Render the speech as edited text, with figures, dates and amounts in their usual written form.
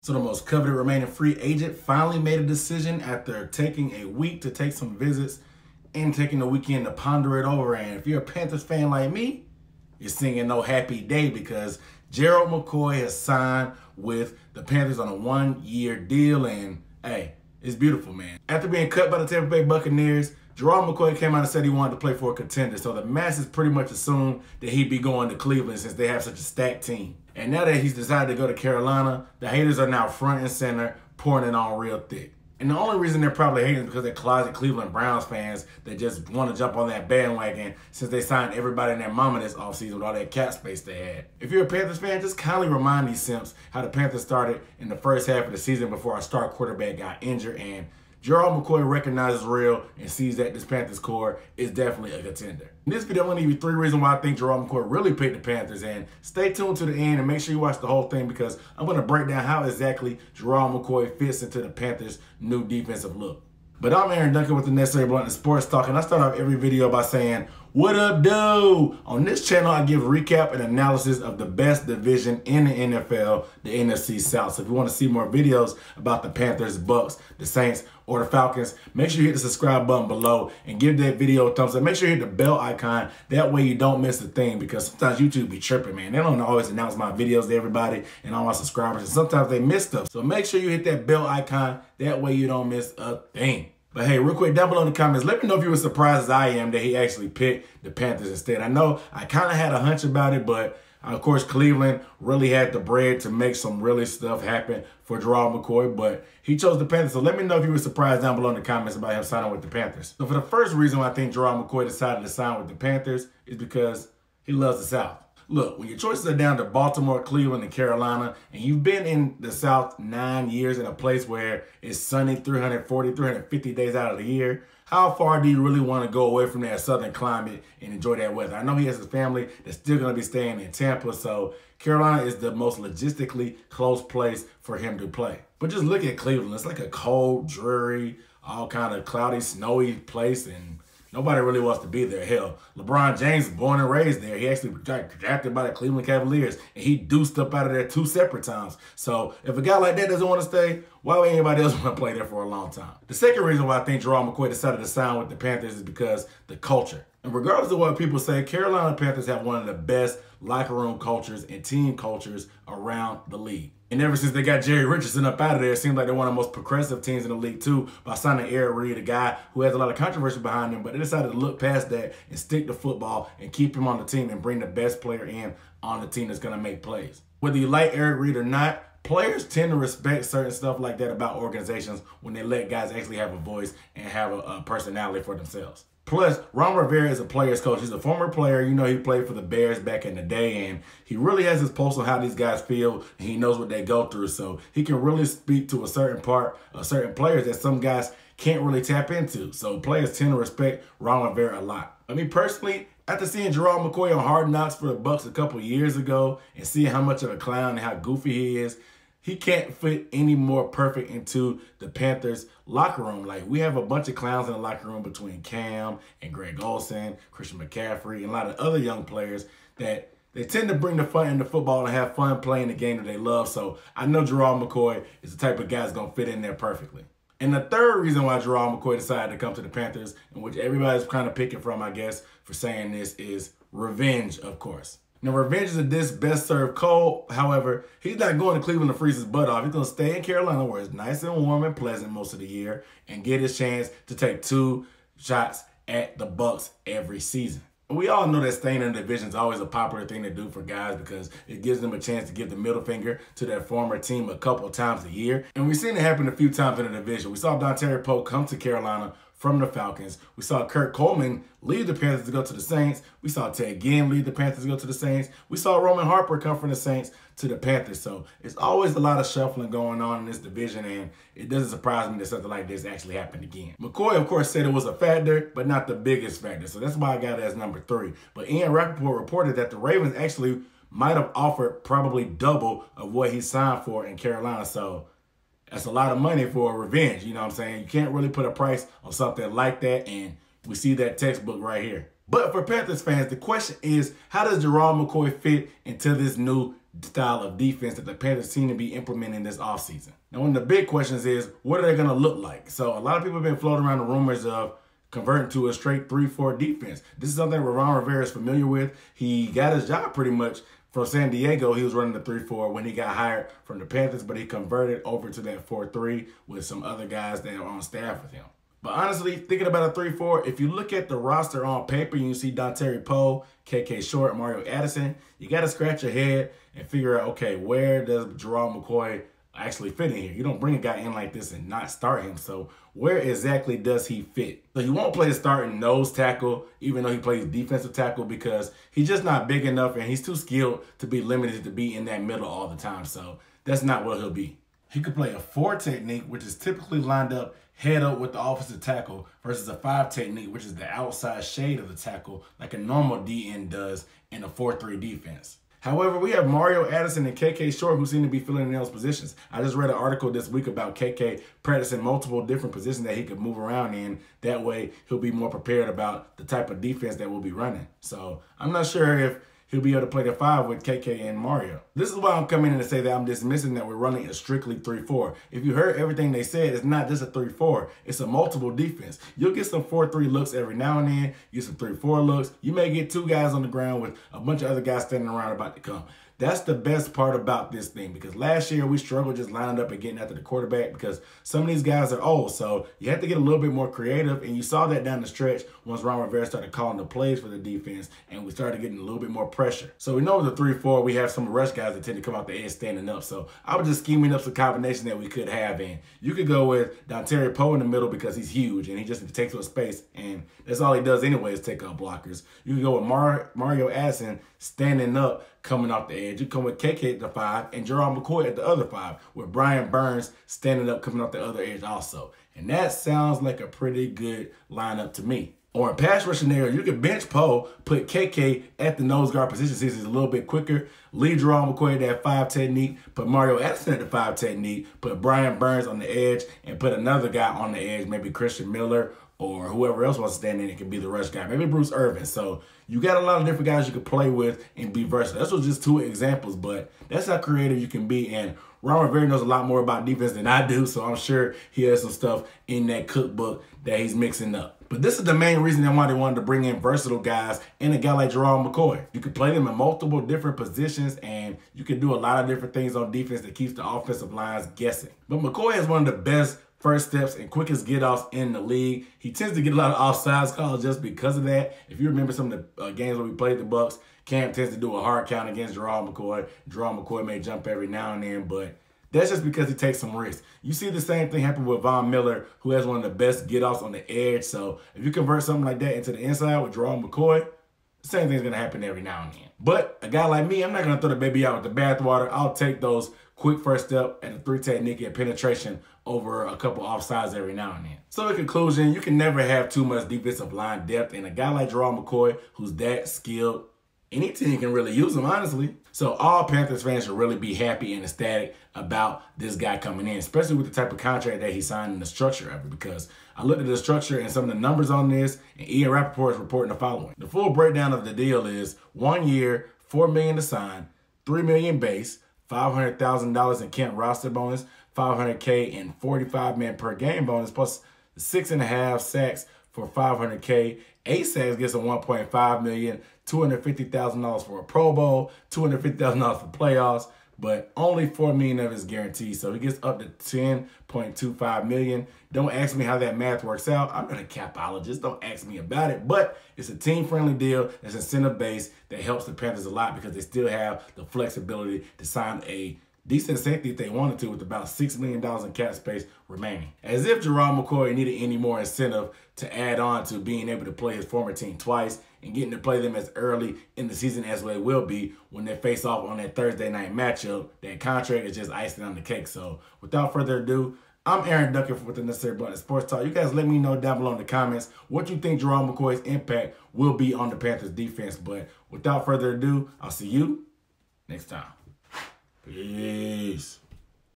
So the most coveted remaining free agent finally made a decision after taking a week to take some visits and taking the weekend to ponder it over. And if you're a Panthers fan like me, you're singing no happy day because Gerald McCoy has signed with the Panthers on a 1-year deal. And hey, it's beautiful, man. After being cut by the Tampa Bay Buccaneers, Gerald McCoy came out and said he wanted to play for a contender. So the masses pretty much assumed that he'd be going to Cleveland since they have such a stacked team. And now that he's decided to go to Carolina, the haters are now front and center, pouring it on real thick. And the only reason they're probably hating is because they're closet Cleveland Browns fans that just want to jump on that bandwagon since they signed everybody and their mama this offseason with all that cap space they had. If you're a Panthers fan, just kindly remind these simps how the Panthers started in the first half of the season before our star quarterback got injured, and Gerald McCoy recognizes real and sees that this Panthers core is definitely a contender. In this video, I'm going to give you 3 reasons why I think Gerald McCoy really picked the Panthers, and stay tuned to the end and make sure you watch the whole thing because I'm going to break down how exactly Gerald McCoy fits into the Panthers' new defensive look. But I'm Aaron Duncan with the Necessary Blunt and Sports Talk, and I start off every video by saying, what up, dude? On this channel, I give recap and analysis of the best division in the NFL, the NFC South. So if you want to see more videos about the Panthers, Bucs, the Saints, or the Falcons, make sure you hit the subscribe button below and give that video a thumbs up. Make sure you hit the bell icon. That way you don't miss a thing because sometimes YouTube be tripping, man. They don't always announce my videos to everybody and all my subscribers, and sometimes they miss stuff. So make sure you hit that bell icon. That way you don't miss a thing. But hey, real quick, down below in the comments, let me know if you were surprised as I am that he actually picked the Panthers instead. I know I kind of had a hunch about it, but of course, Cleveland really had the bread to make some really stuff happen for Gerald McCoy, but he chose the Panthers. So let me know if you were surprised down below in the comments about him signing with the Panthers. So for the first reason why I think Gerald McCoy decided to sign with the Panthers is because he loves the South. Look, when your choices are down to Baltimore, Cleveland, and Carolina, and you've been in the South 9 years in a place where it's sunny 340, 350 days out of the year, how far do you really want to go away from that southern climate and enjoy that weather? I know he has his family that's still going to be staying in Tampa, so Carolina is the most logistically close place for him to play. But just look at Cleveland. It's like a cold, dreary, all kind of cloudy, snowy place, and nobody really wants to be there. Hell, LeBron James was born and raised there. He actually got drafted by the Cleveland Cavaliers, and he deuced up out of there 2 separate times. So if a guy like that doesn't want to stay, why would anybody else want to play there for a long time? The second reason why I think Gerald McCoy decided to sign with the Panthers is because the culture. And regardless of what people say, Carolina Panthers have one of the best locker room cultures and team cultures around the league. And ever since they got Jerry Richardson up out of there, it seems like they're one of the most progressive teams in the league too by signing Eric Reed, a guy who has a lot of controversy behind him, but they decided to look past that and stick to football and keep him on the team and bring the best player in on the team that's going to make plays. Whether you like Eric Reed or not, players tend to respect certain stuff like that about organizations when they let guys actually have a voice and have a personality for themselves. Plus, Ron Rivera is a player's coach. He's a former player. You know, he played for the Bears back in the day, and he really has his pulse on how these guys feel, and he knows what they go through. So he can really speak to a certain part of certain players that some guys can't really tap into. So players tend to respect Ron Rivera a lot. I mean, personally, after seeing Gerald McCoy on Hard Knocks for the Bucs a couple years ago and seeing how much of a clown and how goofy he is, he can't fit any more perfect into the Panthers locker room. Like, we have a bunch of clowns in the locker room between Cam and Greg Olsen, Christian McCaffrey, and a lot of other young players that they tend to bring the fun into football and have fun playing the game that they love. So I know Gerald McCoy is the type of guy that's going to fit in there perfectly. And the third reason why Gerald McCoy decided to come to the Panthers, and which everybody's kind of picking from, I guess, for saying this, is revenge, of course. Now, revenge is a dish best served cold. However, he's not going to Cleveland to freeze his butt off. He's going to stay in Carolina where it's nice and warm and pleasant most of the year and get his chance to take 2 shots at the Bucs every season. We all know that staying in the division is always a popular thing to do for guys because it gives them a chance to give the middle finger to their former team a couple times a year. And we've seen it happen a few times in the division. We saw Dontari Poe come to Carolina from the Falcons. We saw Kurt Coleman leave the Panthers to go to the Saints. We saw Ted Ginn leave the Panthers to go to the Saints. We saw Roman Harper come from the Saints to the Panthers. So it's always a lot of shuffling going on in this division, and it doesn't surprise me that something like this actually happened again. McCoy, of course, said it was a factor, but not the biggest factor. So that's why I got it as number 3. But Ian Rappaport reported that the Ravens actually might have offered probably double of what he signed for in Carolina. So that's a lot of money for revenge, you know what I'm saying? You can't really put a price on something like that, and we see that textbook right here. But for Panthers fans, the question is, how does Gerald McCoy fit into this new style of defense that the Panthers seem to be implementing this offseason? Now, one of the big questions is, what are they going to look like? So a lot of people have been floating around the rumors of converting to a straight 3-4 defense. This is something that Ron Rivera is familiar with. He got his job pretty much from San Diego. He was running the 3-4 when he got hired from the Panthers, but he converted over to that 4-3 with some other guys that are on staff with him. But honestly, thinking about a 3-4, if you look at the roster on paper, you see Dontari Poe, KK Short, Mario Addison, you got to scratch your head and figure out, okay, where does Gerald McCoy actually fit in here? You don't bring a guy in like this and not start him. So where exactly does he fit? So you won't play the starting nose tackle, even though he plays defensive tackle, because he's just not big enough and he's too skilled to be limited to be in that middle all the time. So that's not what he'll be. He could play a 4 technique, which is typically lined up head up with the offensive tackle, versus a 5 technique, which is the outside shade of the tackle, like a normal DN does in a 4-3 defense. However, we have Mario Addison and KK Short who seem to be filling in those positions. I just read an article this week about KK practicing multiple different positions that he could move around in. That way, he'll be more prepared about the type of defense that we'll be running. So I'm not sure if he'll be able to play the 5 with KK and Mario. This is why I'm coming in to say that I'm dismissing that we're running a strictly 3-4. If you heard everything they said, it's not just a 3-4. It's a multiple defense. You'll get some 4-3 looks every now and then. You get some 3-4 looks. You may get 2 guys on the ground with a bunch of other guys standing around about to come. That's the best part about this thing, because last year we struggled just lining up and getting after the quarterback because some of these guys are old. So you have to get a little bit more creative, and you saw that down the stretch once Ron Rivera started calling the plays for the defense and we started getting a little bit more pressure. So we know with the 3-4, we have some rush guys that tend to come off the edge standing up. So I was just scheming up some combination that we could have, and you could go with Dontari Poe in the middle because he's huge and he just takes up space, and that's all he does anyway is take up blockers. You can go with Mario Addison standing up, coming off the edge. You come with KK at the 5 and Gerald McCoy at the other 5, with Brian Burns standing up, coming off the other edge also. And that sounds like a pretty good lineup to me. Or in pass rush scenario, you could bench Poe, put KK at the nose guard position since he's a little bit quicker, leave Gerald McCoy at that 5 technique, put Mario Addison at the 5 technique, put Brian Burns on the edge, and put another guy on the edge, maybe Christian Miller or whoever else wants to stand in. It could be the rush guy, maybe Bruce Irvin. So you got a lot of different guys you could play with and be versatile. This was just 2 examples, but that's how creative you can be. And Ron Rivera knows a lot more about defense than I do, so I'm sure he has some stuff in that cookbook that he's mixing up. But this is the main reason why they wanted to bring in versatile guys and a guy like Gerald McCoy. You can play them in multiple different positions, and you can do a lot of different things on defense that keeps the offensive lines guessing. But McCoy has one of the best first steps and quickest get-offs in the league. He tends to get a lot of offsides calls just because of that. If you remember some of the games where we played the Bucs, Cam tends to do a hard count against Gerald McCoy. Gerald McCoy may jump every now and then, but that's just because he takes some risks. You see the same thing happen with Von Miller, who has one of the best get-offs on the edge. So if you convert something like that into the inside with Gerald McCoy, the same thing's going to happen every now and then. But a guy like me, I'm not going to throw the baby out with the bathwater. I'll take those quick first step and a 3 technique and penetration over a couple offsides every now and then. So in conclusion, you can never have too much defensive line depth, and a guy like Gerald McCoy, who's that skilled, any team can really use him, honestly. So all Panthers fans should really be happy and ecstatic about this guy coming in, especially with the type of contract that he signed and the structure of it, because I looked at the structure and some of the numbers on this, and Ian Rappaport is reporting the following. The full breakdown of the deal is 1 year, $4 million to sign, $3 million base, $500,000 in camp roster bonus, $500K in 45-man per game bonus, plus 6.5 sacks for $500K. 8 sacks gets a $1.5 million, $250,000 for a Pro Bowl, $250,000 for playoffs, but only $4 million of it is guaranteed. So he gets up to $10.25 million. Don't ask me how that math works out. I'm not a capologist. Don't ask me about it. But it's a team-friendly deal that's incentive-based that helps the Panthers a lot because they still have the flexibility to sign a decent safety if they wanted to, with about $6 million in cap space remaining. As if Gerald McCoy needed any more incentive to add on to being able to play his former team twice and getting to play them as early in the season as they will be when they face off on that Thursday night matchup. That contract is just icing on the cake. So without further ado, I'm Aaron Duncan with the Necessary Button Sports Talk. You guys let me know down below in the comments what you think Gerald McCoy's impact will be on the Panthers defense. But without further ado, I'll see you next time. Peace.